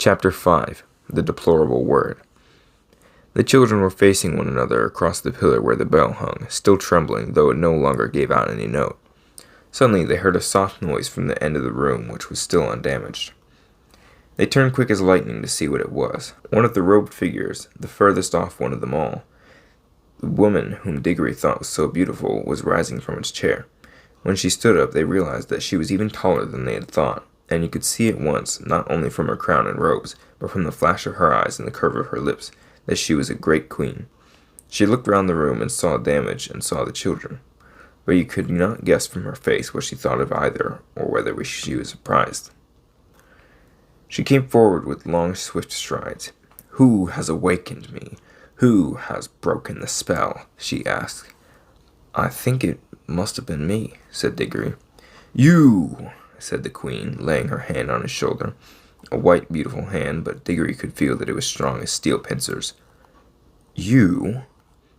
Chapter 5. The Deplorable Word. The children were facing one another across the pillar where the bell hung, still trembling, though it no longer gave out any note. Suddenly they heard a soft noise from the end of the room, which was still undamaged. They turned quick as lightning to see what it was. One of the robed figures, the furthest off one of them all, the woman whom Diggory thought was so beautiful, was rising from its chair. When she stood up, they realized that she was even taller than they had thought, and you could see at once, not only from her crown and robes, but from the flash of her eyes and the curve of her lips, that she was a great queen. She looked round the room and saw damage and saw the children, but you could not guess from her face what she thought of either, or whether she was surprised. She came forward with long, swift strides. "Who has awakened me? Who has broken the spell?" she asked. "I think it must have been me," said Diggory. "You!" said the queen, laying her hand on his shoulder. A white, beautiful hand, but Diggory could feel that it was strong as steel pincers. "You?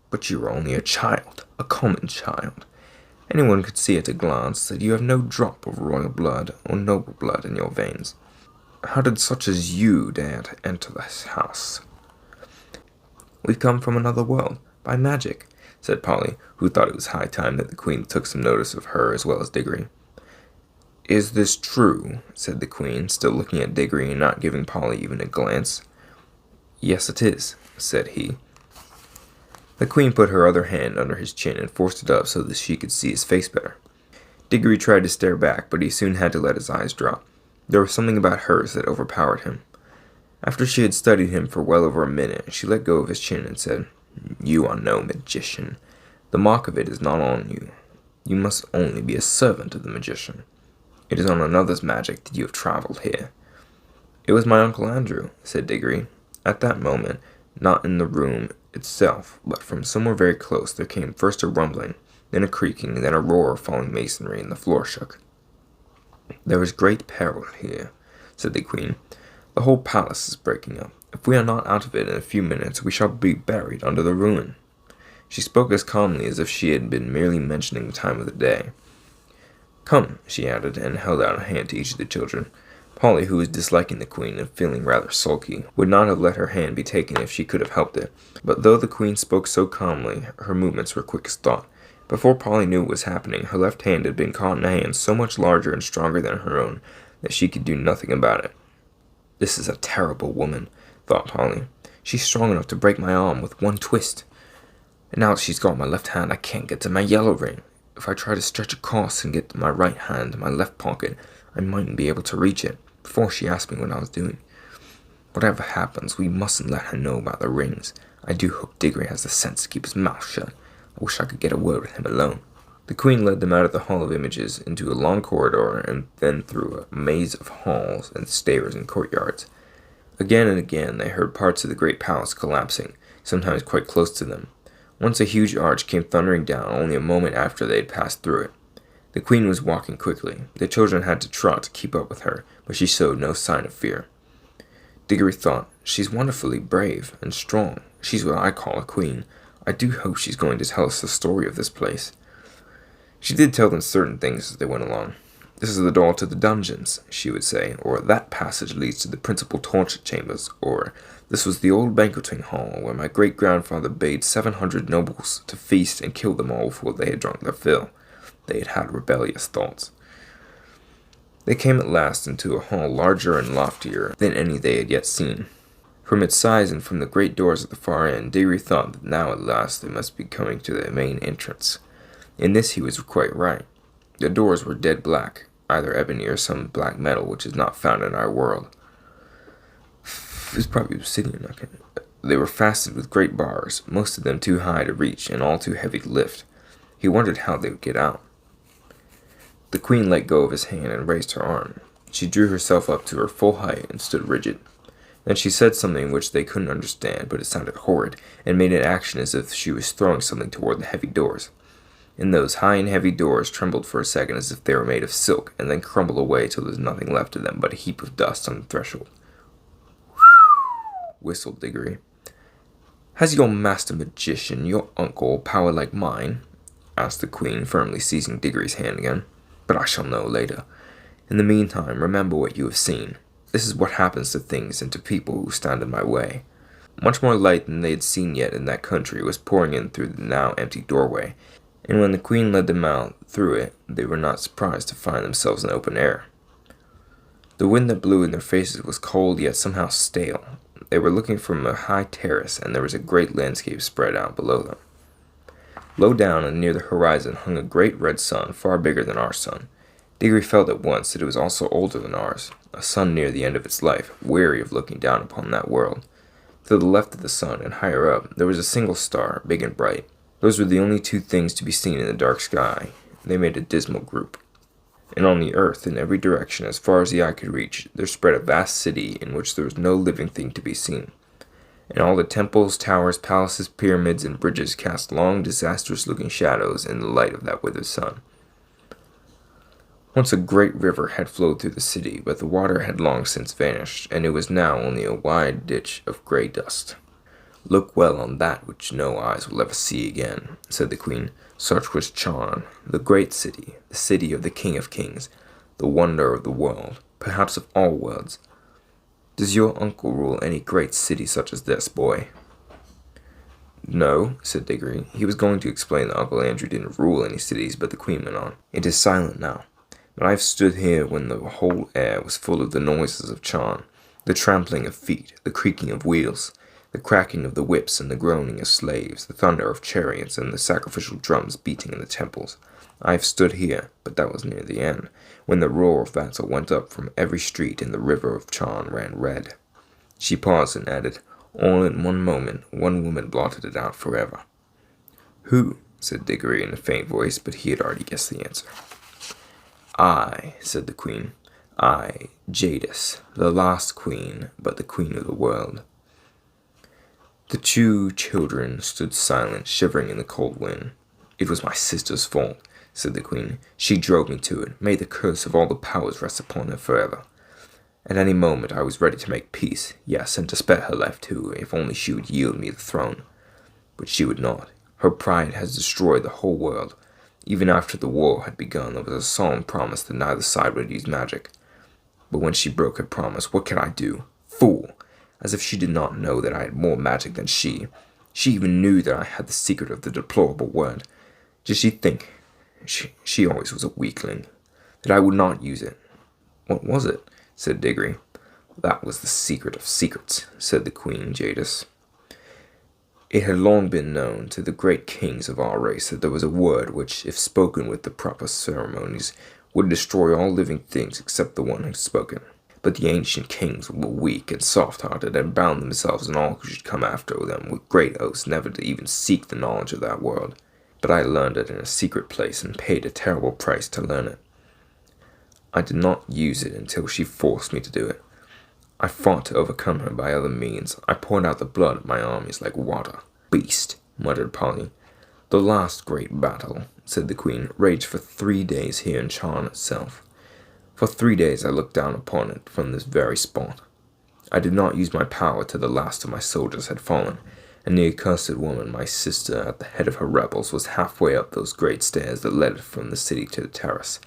But you are only a child, a common child. Anyone could see at a glance that you have no drop of royal blood or noble blood in your veins. How did such as you dare to enter this house?" "We've come from another world, by magic," said Polly, who thought it was high time that the queen took some notice of her as well as Diggory. "Is this true?" said the queen, still looking at Diggory and not giving Polly even a glance. "Yes, it is," said he. The queen put her other hand under his chin and forced it up so that she could see his face better. Diggory tried to stare back, but he soon had to let his eyes drop. There was something about hers that overpowered him. After she had studied him for well over a minute, she let go of his chin and said, "You are no magician. The mark of it is not on you. You must only be a servant of the magician. It is on another's magic that you have traveled here." "It was my Uncle Andrew," said Diggory. At that moment, not in the room itself, but from somewhere very close, there came first a rumbling, then a creaking, then a roar of falling masonry, and the floor shook. "There is great peril here," said the queen. "The whole palace is breaking up. If we are not out of it in a few minutes, we shall be buried under the ruin." She spoke as calmly as if she had been merely mentioning the time of the day. "Come," she added, and held out a hand to each of the children. Polly, who was disliking the queen and feeling rather sulky, would not have let her hand be taken if she could have helped it, but though the queen spoke so calmly, her movements were quick as thought. Before Polly knew what was happening, her left hand had been caught in a hand so much larger and stronger than her own that she could do nothing about it. "This is a terrible woman," thought Polly. "She's strong enough to break my arm with one twist. And now that she's got my left hand, I can't get to my yellow ring. If I try to stretch across and get my right hand in my left pocket, I mightn't be able to reach it before she asked me what I was doing. Whatever happens, we mustn't let her know about the rings. I do hope Diggory has the sense to keep his mouth shut. I wish I could get a word with him alone." The queen led them out of the Hall of Images into a long corridor and then through a maze of halls and stairs and courtyards. Again and again they heard parts of the great palace collapsing, sometimes quite close to them. Once a huge arch came thundering down only a moment after they had passed through it. The queen was walking quickly. The children had to trot to keep up with her, but she showed no sign of fear. Diggory thought, "She's wonderfully brave and strong. She's what I call a queen. I do hope she's going to tell us the story of this place." She did tell them certain things as they went along. "This is the door to the dungeons," she would say, or "That passage leads to the principal torture chambers," or "This was the old banqueting hall where my great-grandfather bade 700 nobles to feast and kill them all before they had drunk their fill. They had had rebellious thoughts." They came at last into a hall larger and loftier than any they had yet seen. From its size and from the great doors at the far end, Diggory thought that now at last they must be coming to the main entrance. In this he was quite right. The doors were dead black, either ebony or some black metal which is not found in our world. It was probably obsidian. They were fastened with great bars, most of them too high to reach and all too heavy to lift. He wondered how they would get out. The queen let go of his hand and raised her arm. She drew herself up to her full height and stood rigid. Then she said something which they couldn't understand, but it sounded horrid, and made an action as if she was throwing something toward the heavy doors. And those high and heavy doors trembled for a second as if they were made of silk, and then crumbled away till there was nothing left of them but a heap of dust on the threshold. Whistled Diggory. "Has your master magician, your uncle, power like mine?" asked the queen, firmly seizing Diggory's hand again. "But I shall know later. In the meantime, remember what you have seen. This is what happens to things and to people who stand in my way. Much more light than they had seen yet in that country was pouring in through the now empty doorway, and when the queen led them out through it, they were not surprised to find themselves in open air. The wind that blew in their faces was cold yet somehow stale. They were looking from a high terrace, and there was a great landscape spread out below them. Low down and near the horizon hung a great red sun, far bigger than our sun. Diggory felt at once that it was also older than ours, a sun near the end of its life, weary of looking down upon that world. To the left of the sun, and higher up, there was a single star, big and bright. Those were the only two things to be seen in the dark sky. They made a dismal group. And on the earth, in every direction, as far as the eye could reach, there spread a vast city in which there was no living thing to be seen. And all the temples, towers, palaces, pyramids, and bridges cast long, disastrous-looking shadows in the light of that withered sun. Once a great river had flowed through the city, but the water had long since vanished, and it was now only a wide ditch of grey dust. "Look well on that which no eyes will ever see again," said the queen. "Such was Charn, the great city, the city of the King of Kings, the wonder of the world, perhaps of all worlds. Does your uncle rule any great city such as this, boy?" "No," said Diggory. He was going to explain that Uncle Andrew didn't rule any cities, but the queen went on. "It is silent now. But I have stood here when the whole air was full of the noises of Charn, the trampling of feet, the creaking of wheels, the cracking of the whips and the groaning of slaves, the thunder of chariots and the sacrificial drums beating in the temples. I have stood here, but that was near the end, when the roar of battle went up from every street and the river of Charn ran red." She paused and added, "All in one moment, one woman blotted it out forever." "Who?" said Diggory in a faint voice, but he had already guessed the answer. "I," said the queen. "I, Jadis, the last queen, but the queen of the world." The two children stood silent, shivering in the cold wind. "It was my sister's fault," said the queen. "She drove me to it. May the curse of all the powers rest upon her forever. At any moment I was ready to make peace, yes, and to spare her life too, if only she would yield me the throne. But she would not. Her pride has destroyed the whole world. Even after the war had begun, there was a solemn promise that neither side would use magic. But when she broke her promise, what could I do? Fool! As if she did not know that I had more magic than she. She even knew that I had the secret of the deplorable word. Did she think, she always was a weakling, that I would not use it?" "What was it?" said Diggory. "That was the secret of secrets," said the queen, Jadis. "It had long been known to the great kings of our race that there was a word which, if spoken with the proper ceremonies, would destroy all living things except the one who spoke it. But the ancient kings were weak and soft-hearted, and bound themselves and all who should come after them with great oaths never to even seek the knowledge of that word. But I learned it in a secret place and paid a terrible price to learn it. I did not use it until she forced me to do it. I fought to overcome her by other means. I poured out the blood of my armies like water." "Beast," muttered Polly. "The last great battle," said the queen, "raged for 3 days here in Charn itself. For 3 days I looked down upon it from this very spot. I did not use my power till the last of my soldiers had fallen, and the accursed woman, my sister, at the head of her rebels, was halfway up those great stairs that led from the city to the terrace.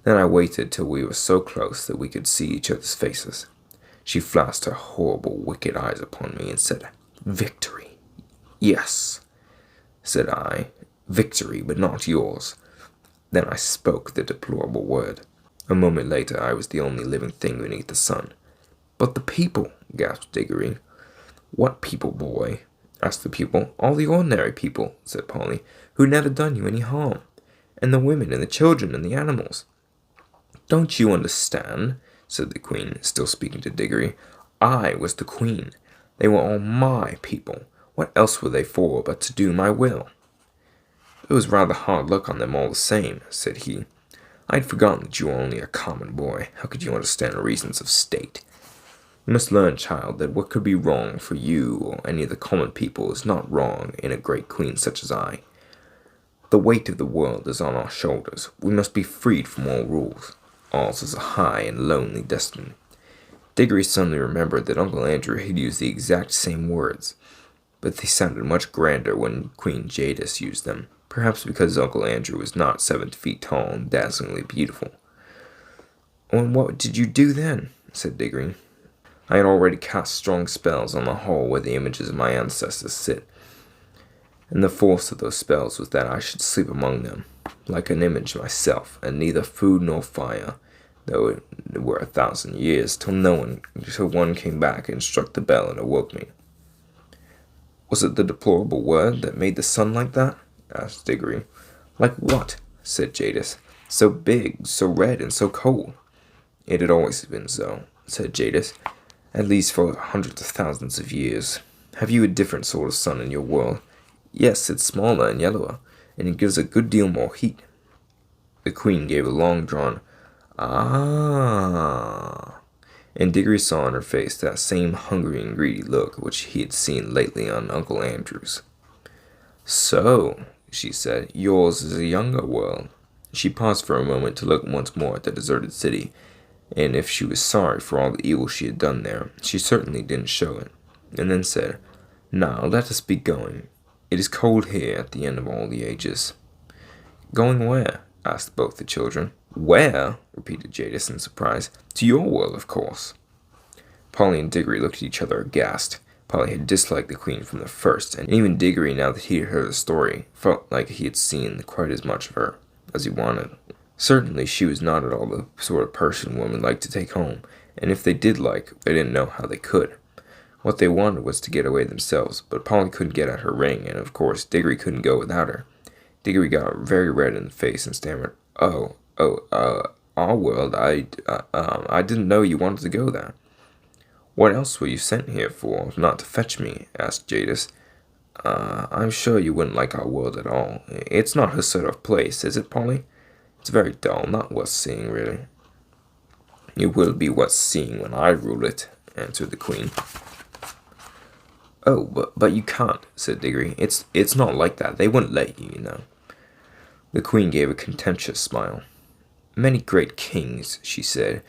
Then I waited till we were so close that we could see each other's faces. She flashed her horrible, wicked eyes upon me and said, 'Victory.' 'Yes,' said I, 'victory, but not yours.' Then I spoke the deplorable word. A moment later I was the only living thing beneath the sun." "But the people," gasped Diggory. "What people, boy?" asked the pupil. "All the ordinary people," said Polly, "who never done you any harm. And the women and the children and the animals." "Don't you understand?" said the queen, still speaking to Diggory. "I was the queen. They were all my people. What else were they for but to do my will?" "It was rather hard luck on them all the same," said he. "I had forgotten that you were only a common boy. How could you understand reasons of state? You must learn, child, that what could be wrong for you or any of the common people is not wrong in a great queen such as I. The weight of the world is on our shoulders. We must be freed from all rules. Ours is a high and lonely destiny." Diggory suddenly remembered that Uncle Andrew had used the exact same words, but they sounded much grander when Queen Jadis used them, perhaps because Uncle Andrew was not 7 feet tall and dazzlingly beautiful. "And what did you do then?" said Diggory. I had already cast strong spells on the hall where the images of my ancestors sit, and the force of those spells was that I should sleep among them, like an image myself, and neither food nor fire, though it were 1,000 years, till one came back and struck the bell and awoke me. Was it the deplorable word that made the sun like that? Asked Diggory. Like what? Said Jadis. So big, so red, and so cold. It had always been so, said Jadis, at least for hundreds of thousands of years. Have you a different sort of sun in your world? Yes, it's smaller and yellower, and it gives a good deal more heat. The Queen gave a long-drawn "Ah," and Diggory saw on her face that same hungry and greedy look which he had seen lately on Uncle Andrew's. So, she said, yours is a younger world. She paused for a moment to look once more at the deserted city, and if she was sorry for all the evil she had done there, she certainly didn't show it, and then said, Now let us be going. It is cold here at the end of all the ages. Going where? Asked both the children. Where? Repeated Jadis in surprise. To your world, of course. Polly and Diggory looked at each other aghast. Polly had disliked the Queen from the first, and even Diggory, now that he had heard the story, felt like he had seen quite as much of her as he wanted. Certainly she was not at all the sort of person women liked to take home, and if they did like, they didn't know how they could. What they wanted was to get away themselves, but Polly couldn't get at her ring, and of course Diggory couldn't go without her. Diggory got very red in the face and stammered, our world, I didn't know you wanted to go there. What else were you sent here for, if not to fetch me? Asked Jadis. I'm sure you wouldn't like our world at all. It's not her sort of place, is it, Polly? It's very dull, not worth seeing, really. It will be worth seeing when I rule it, answered the Queen. Oh, but you can't, said Diggory. It's not like that. They wouldn't let you, you know. The Queen gave a contemptuous smile. Many great kings, she said,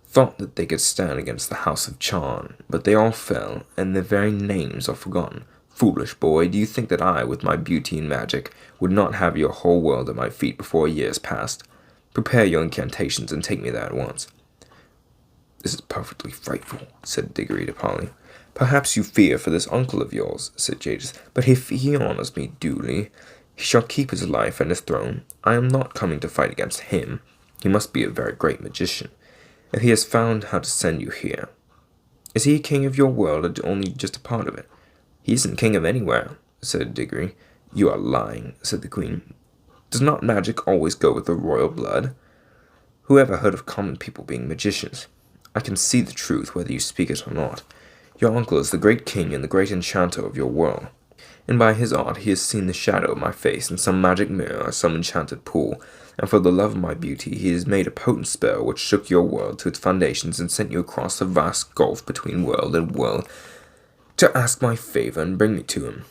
thought that they could stand against the House of Charn, but they all fell, and their very names are forgotten. Foolish boy, do you think that I, with my beauty and magic, would not have your whole world at my feet before a year is past? Prepare your incantations and take me there at once. This is perfectly frightful, said Diggory to Polly. Perhaps you fear for this uncle of yours, said Jadis, but if he honors me duly, he shall keep his life and his throne. I am not coming to fight against him. He must be a very great magician, if he has found how to send you here. Is he king of your world, or only just a part of it? He isn't king of anywhere, said Diggory. You are lying, said the Queen. Does not magic always go with the royal blood? Who ever heard of common people being magicians? I can see the truth, whether you speak it or not. Your uncle is the great king and the great enchanter of your world, and by his art he has seen the shadow of my face in some magic mirror or some enchanted pool, and for the love of my beauty he has made a potent spell which shook your world to its foundations and sent you across the vast gulf between world and world to ask my favor and bring me to him.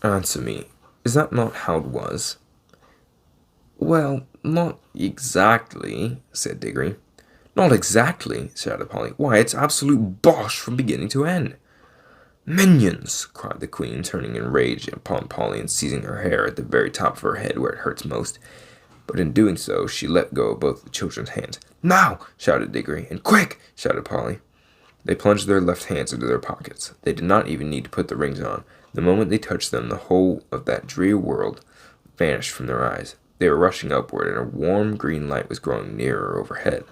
Answer me, is that not how it was? Well, not exactly, said Diggory. Not exactly, shouted Polly. Why, it's absolute bosh from beginning to end. Minions! Cried the Queen, turning in rage upon Polly and seizing her hair at the very top of her head where it hurts most. But in doing so, she let go of both the children's hands. Now! Shouted Diggory. And quick! Shouted Polly. They plunged their left hands into their pockets. They did not even need to put the rings on. The moment they touched them, the whole of that dreary world vanished from their eyes. They were rushing upward, and a warm green light was growing nearer overhead.